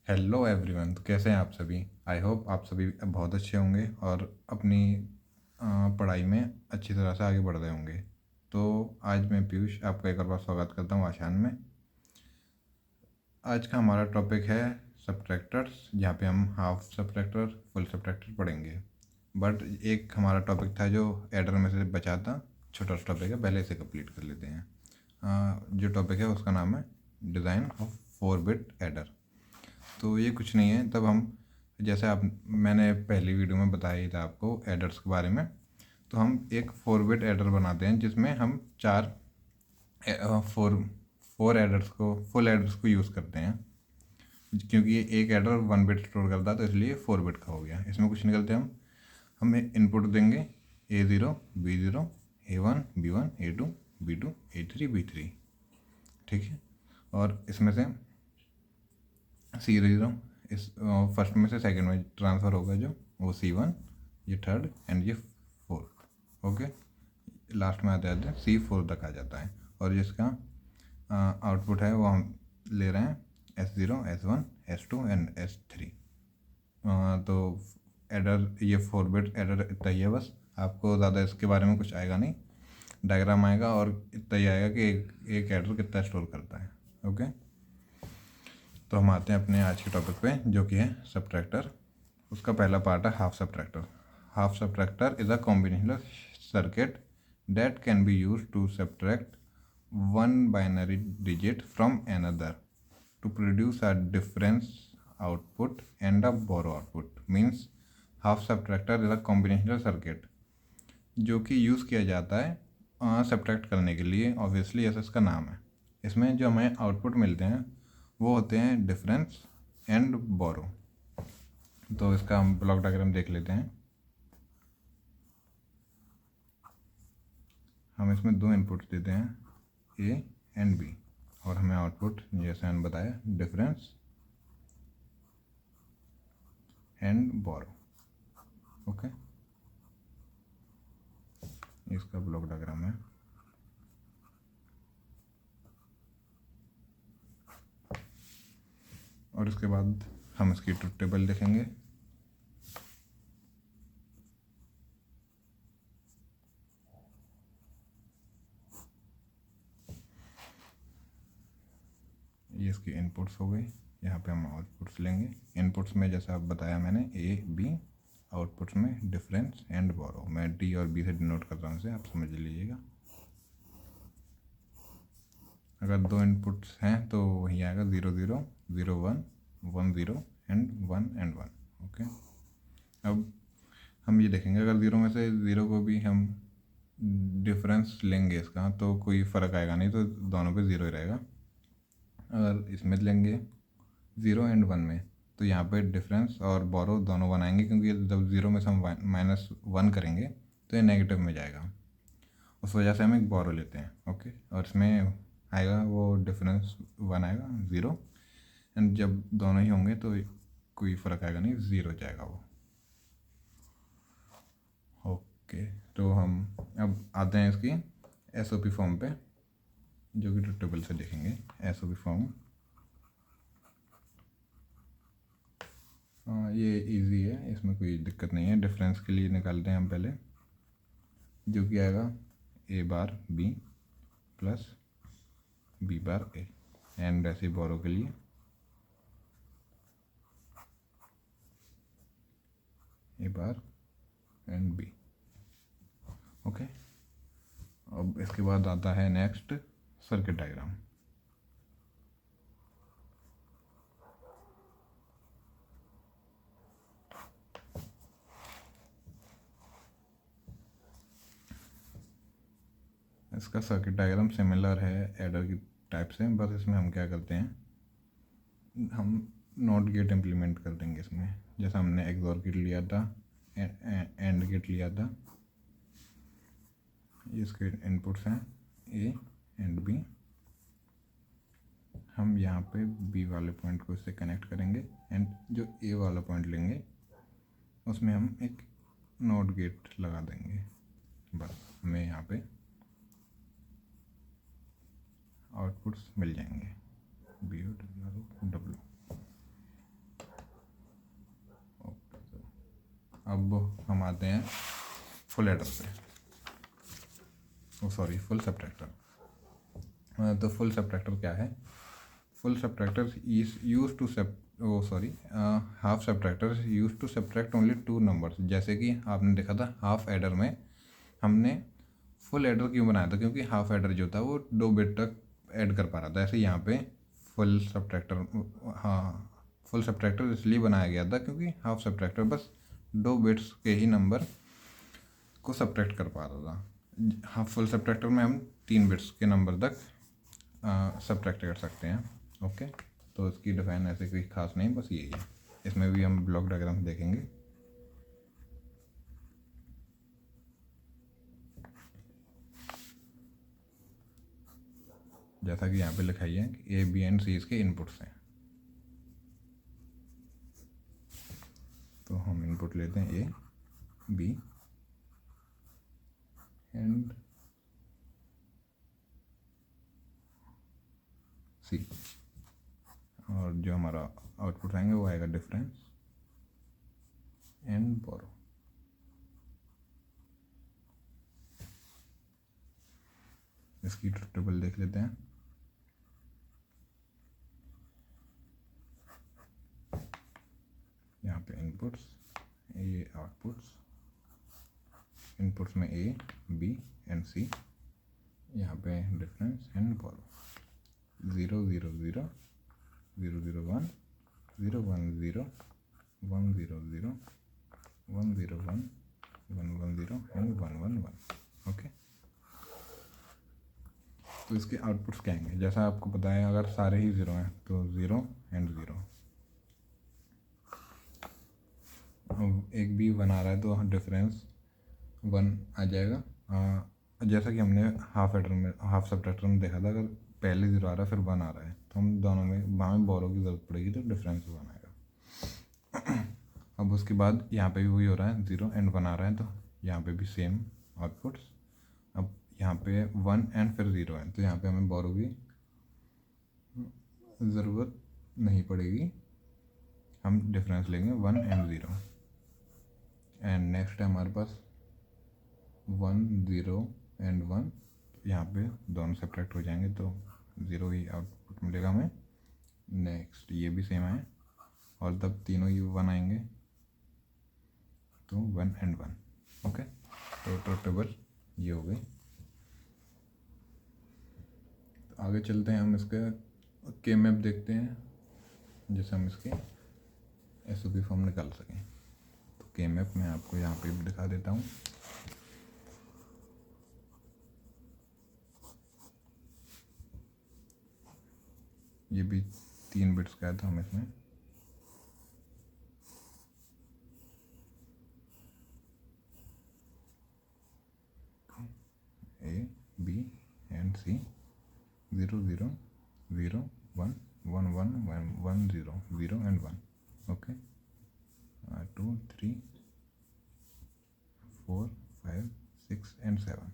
Hello everyone. तो कैसे हैं आप सभी? आई होप आप सभी बहुत अच्छे होंगे और अपनी पढ़ाई में अच्छी तरह से आगे बढ़ रहे होंगे। तो आज मैं पीयूष आपका एक और बार स्वागत करता हूँ आशान में। आज का हमारा टॉपिक है सब्ट्रैक्टर्स, जहाँ पे हम हाफ सब्ट्रैक्टर फुल सब्ट्रैक्टर पढ़ेंगे। बट एक हमारा टॉपिक था जो एडर में से बचा था, छोटा सा टॉपिक है, पहले इसे कंप्लीट कर लेते हैं। जो टॉपिक है उसका नाम है डिज़ाइन ऑफ 4 बिट एडर। तो ये कुछ नहीं है, तब हम जैसे आप मैंने पहली वीडियो में बताया ही था आपको एडर्स के बारे में। तो हम एक 4 बिट एडर बनाते हैं जिसमें हम चार फोर फोर एडर्स को फुल एडर्स को यूज़ करते हैं, क्योंकि ये एक एडर 1 बिट स्टोर करता है, तो इसलिए 4 बिट का हो गया। इसमें कुछ निकलते हैं हम इनपुट देंगे A0 B0 A1 B1 A2 B2 A3 B3, ठीक है। और इसमें से C0 इस फर्स्ट में से सेकंड में ट्रांसफ़र होगा, जो वो C1, ये थर्ड एंड ये फोर्थ। ओके, लास्ट में आते आते C4 तक आ जाता है। और जिसका आउटपुट है वो हम ले रहे हैं S0 S1 S2 and S3। तो एडर ये 4 बिट एडर इतना ही है बस। आपको ज़्यादा इसके बारे में कुछ आएगा नहीं, डायग्राम आएगा और इतना ही आएगा कि एक एडर कितना स्टोर करता है। ओके, तो हम आते हैं अपने आज के टॉपिक पे, जो कि है सब्ट्रैक्टर। उसका पहला पार्ट है half subtractor. Half subtractor is a combinational circuit that can be use to subtract one binary digit from another to produce a difference output and a borrow output. Means half subtractor is a combinational circuit जो कि use किया जाता है subtract करने के लिए। Obviously ऐसा इसका नाम है। इसमें जो हमें आउटपुट मिलते हैं वो होते हैं डिफरेंस एंड बोरो। तो इसका हम ब्लॉक डायग्राम देख लेते हैं। हम इसमें दो इनपुट्स देते हैं A एंड B, और हमें आउटपुट जैसे मैंने बताया डिफरेंस एंड बोरो। ओके, इसका ब्लॉक डायग्राम है। और इसके बाद हम इसकी ट्रुथ टेबल देखेंगे। ये इसकी इनपुट्स हो गई। यहाँ पे हम आउटपुट्स लेंगे। इनपुट्स में जैसा आप बताया मैंने A B, आउटपुट्स में डिफरेंस एंड बोरो। मैं D और B से डिनोट कर रहा हूँ, इसे आप समझ लीजिएगा। अगर दो इनपुट्स हैं तो वही आएगा 0 0 0 1 1 0 एंड 1। ओके, अब हम ये देखेंगे, अगर ज़ीरो में से ज़ीरो को भी हम डिफरेंस लेंगे इसका तो कोई फ़र्क आएगा नहीं, तो दोनों पे ज़ीरो ही रहेगा। अगर इसमें लेंगे 0 एंड 1 में, तो यहाँ पे डिफरेंस और बोरो दोनों 1 आएंगे, क्योंकि जब ज़ीरो में से हम -1 करेंगे तो ये नेगेटिव में जाएगा। उस वजह से हम एक बोरो लेते हैं। ओके, और इसमें आएगा वो डिफरेंस 1 आएगा 0, एंड जब दोनों ही होंगे तो कोई फ़र्क आएगा नहीं, 0 जाएगा वो। ओके, तो हम अब आते हैं इसकी SOP फॉर्म पे, जो कि ट्रुथ टेबल से देखेंगे। SOP फॉर्म ये इजी है, इसमें कोई दिक्कत नहीं है। डिफरेंस के लिए निकालते हैं हम पहले, जो कि आएगा A bar B plus B bar A, and ऐसे बोरो के लिए A bar and B। Okay, अब इसके बाद आता है नेक्स्ट सर्किट डायग्राम। इसका सर्किट डायग्राम सिमिलर है एडर की टाइप से, बस इसमें हम क्या करते हैं, हम नॉट गेट इम्प्लीमेंट कर देंगे इसमें। जैसा हमने एक्सॉर गेट लिया था, एंड गेट लिया था। इसके इनपुट्स हैं A एंड B। हम यहाँ पे B वाले पॉइंट को इससे कनेक्ट करेंगे, एंड जो A वाला पॉइंट लेंगे उसमें हम एक नॉट गेट लगा देंगे। बस हमें यहाँ पे आउटपुट्स मिल जाएंगे B और W। अब हम आते हैं फुल एडर पे, फुल सब्ट्रैक्टर। तो फुल सब्ट्रैक्टर क्या है? Full subtractor is use to half subtractor use to subtract only two numbers. जैसे कि आपने देखा था हाफ एडर में हमने फुल एडर क्यों बनाया था? क्योंकि हाफ एडर जो था वो 2 बिट तक ऐड कर पा रहा था। ऐसे यहाँ पे फुल सब्ट्रैक्टर, हाँ, फुल सब्ट्रैक्टर इसलिए बनाया गया था क्योंकि हाफ सब्ट्रैक्टर बस 2 बिट्स के ही नंबर को सब्ट्रैक्ट कर पा रहा था। हाँ, फुल सब्ट्रैक्टर में हम 3 बिट्स के नंबर तक सब्ट्रैक्ट कर सकते हैं। ओके, तो इसकी डिफाइन ऐसे कोई खास नहीं, बस यही है। इसमें भी हम ब्लॉक डायग्राम देखेंगे। जैसा कि यहाँ पे लिखाई है कि ए बी एंड सी इसके इनपुट्स हैं। तो हम इनपुट लेते हैं ए बी एंड सी, और जो हमारा आउटपुट आएंगे वो आएगा डिफरेंस एंड बोरो। इसकी ट्रुथ टेबल देख लेते हैं। यहाँ पे इनपुट्स, ये आउटपुट्स, इनपुट्स में ए बी एंड सी, यहाँ पे difference and borrow. 0 0 0 0 0 1 0 1 0 1 0 0 1 0 1 1 1 0 and 1 1 1। Okay, तो इसके आउटपुट्स क्या आएंगे? जैसा आपको पता है अगर सारे ही 0 हैं तो 0 एंड 0। एक भी 1 आ रहा है तो डिफरेंस 1 आ जाएगा। जैसा कि हमने हाफ सब्ट्रैक्टर में देखा था, अगर पहले 0 आ रहा है फिर 1 आ रहा है तो हम दोनों में वहाँ में बोरो की ज़रूरत पड़ेगी, तो डिफरेंस 1 आएगा। अब उसके बाद यहाँ पे भी वही हो रहा है, 0 एंड 1 आ रहा है तो यहाँ पे भी सेम आउटपुट्स। अब यहाँ पे 1 एंड फिर 0 है तो यहाँ पे हमें बोरो की ज़रूरत नहीं पड़ेगी, हम डिफरेंस लेंगे 1 एंड 0। एंड नेक्स्ट है हमारे पास 1 0 एंड 1, यहाँ पे दोनों सब्ट्रैक्ट हो जाएंगे तो 0 ही आउटपुट मिलेगा हमें। नेक्स्ट ये भी सेम है और तब तीनों ही 1 आएंगे तो 1 एंड 1। ओके, तो ट्रुथ टेबल ये हो गई। तो आगे चलते हैं, हम इसका के मैप देखते हैं जिससे हम इसके एसओपी फॉर्म निकाल सकें। तो के मैप मैं आपको यहाँ पे भी दिखा देता हूँ। ये भी 3 बिट्स का है तो हम इसमें A B and C 0 0 0 1 1 1 1 1 0 0 and 1। Okay, 2 3 4 5 6 and 7।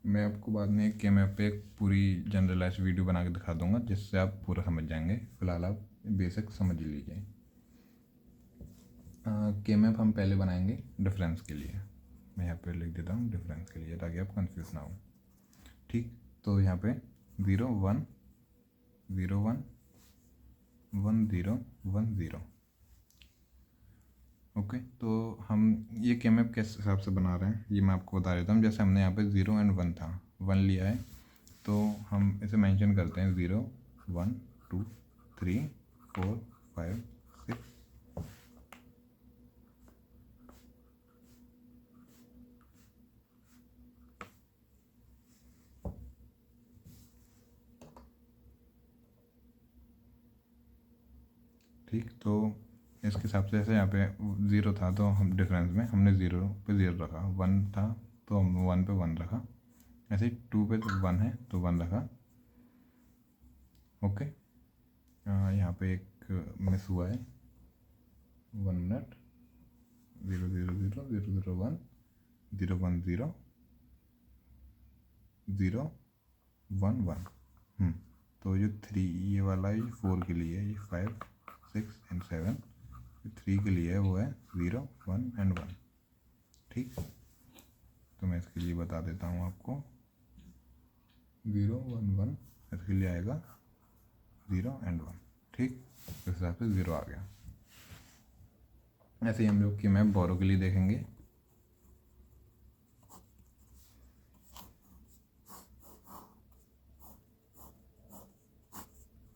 मैं आपको बाद में के मैप पे एक पूरी जनरलाइज वीडियो बना के दिखा दूंगा जिससे आप पूरा समझ जाएंगे। फिलहाल आप बेसिक समझ लीजिए। के मैप हम पहले बनाएंगे डिफरेंस के लिए। मैं यहाँ पे लिख देता हूँ डिफरेंस के लिए ताकि आप कंफ्यूज ना हो। ठीक, तो यहाँ पे 0 1 0 1 1 0 1 0। ओके, तो हम ये के मैप किस हिसाब से बना रहे हैं ये मैं आपको बता देता हूँ। जैसे हमने यहाँ पे 0 एंड 1 था, 1 लिया है तो हम इसे मेंशन करते हैं 0 1 2 3 4 5 6। ठीक, तो इसके हिसाब से जैसे यहाँ पे 0 था तो हम डिफरेंस में हमने 0 पे 0 रखा, 1 था तो हम 1 पे 1 रखा, ऐसे 2 पे 1 है तो 1 रखा। ओके, यहाँ पे एक मिस हुआ है, 1 मिनट। 0 0 0 0 0 1 0 1 0 0 1 1। तो ये 3 ये वाला ये 4 के लिए, ये 5 6 एंड 7 3 के लिए वो है 0 1 एंड 1। ठीक, तो मैं इसके लिए बता देता हूँ आपको 0 1 1 इसके लिए आएगा 0 एंड 1। ठीक, इस हिसाब से 0 आ गया। ऐसे ही हम लोग की मैप बोरो के लिए देखेंगे।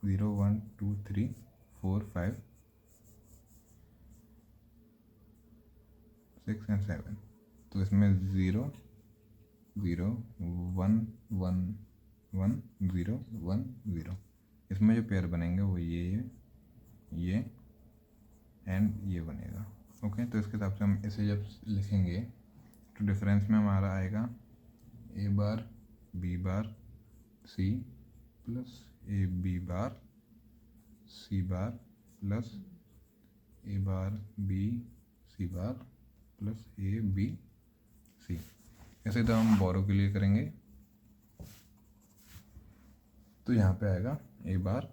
Zero 1 2 3 4 5 6 and 7। तो इसमें 0 0 1 1 1 0 1 0। इसमें जो पेयर बनेंगे वो ये एंड ये बनेगा। ओके, तो इसके हिसाब से हम इसे जब लिखेंगे तो डिफरेंस में हमारा आएगा A bar B bar C plus A B bar C bar plus A bar B C bar plus A B C. ऐसे तो हम बोरो के लिए करेंगे तो यहाँ पे आएगा A bar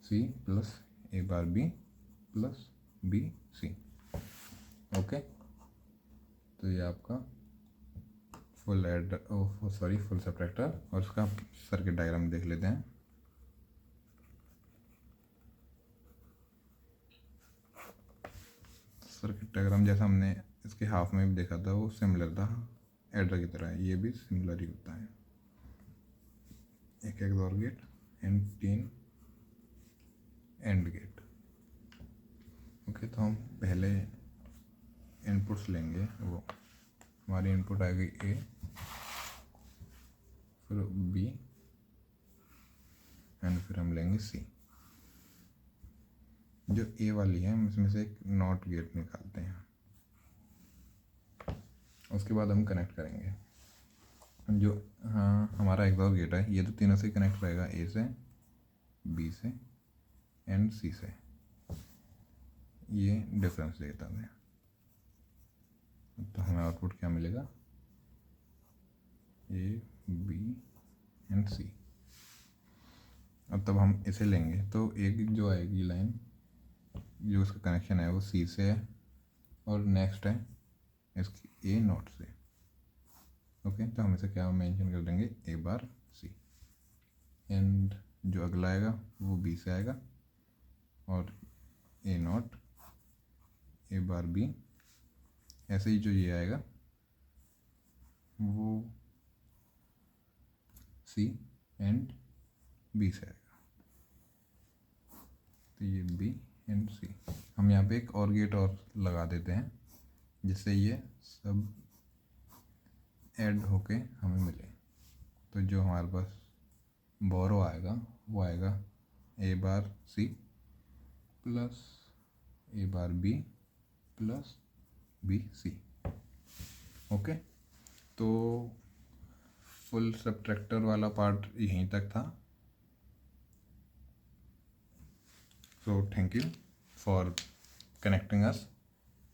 C plus A bar B plus B C. Okay, तो ये आपका फुल फुल सबट्रैक्टर और उसका सर्किट डायग्राम देख लेते हैं। सर्किट डायग्राम जैसा हमने इसके हाफ में भी देखा था वो सिमिलर था एडर की तरह, ये भी सिमिलर ही होता है। एक XOR gate and 3 and gate. Okay, तो हम पहले इनपुट्स लेंगे। वो हमारी इनपुट आएगी ए, फिर बी एंड फिर हम लेंगे सी। जो ए वाली है हम इसमें से एक नॉट गेट निकालते हैं, उसके बाद हम कनेक्ट करेंगे। जो हमारा XOR गेट है ये तो तीनों से कनेक्ट रहेगा, ए से बी से एंड सी से। ये डिफरेंस देता है, तो हमें आउटपुट क्या मिलेगा ए बी एंड सी। अब तब हम इसे लेंगे तो एक जो आएगी लाइन जो उसका कनेक्शन है वो सी से है और नेक्स्ट है इसकी ए नॉट से। ओके, तो हम इसे क्या मेंशन कर देंगे ए बार सी एंड जो अगला आएगा वो बी से आएगा और ए नॉट ए बार बी। ऐसे ही जो ये आएगा वो सी एंड बी से आएगा, तो ये बी एंड सी। हम यहाँ पे एक और गेट और लगा देते हैं जिससे ये सब ऐड होके हमें मिले। तो जो हमारे पास बोरो आएगा वो आएगा A bar C plus A bar B plus B C. Okay, तो फुल सबट्रैक्टर वाला पार्ट यहीं तक था। So thank you for connecting us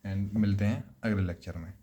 and मिलते हैं अगले लेक्चर में।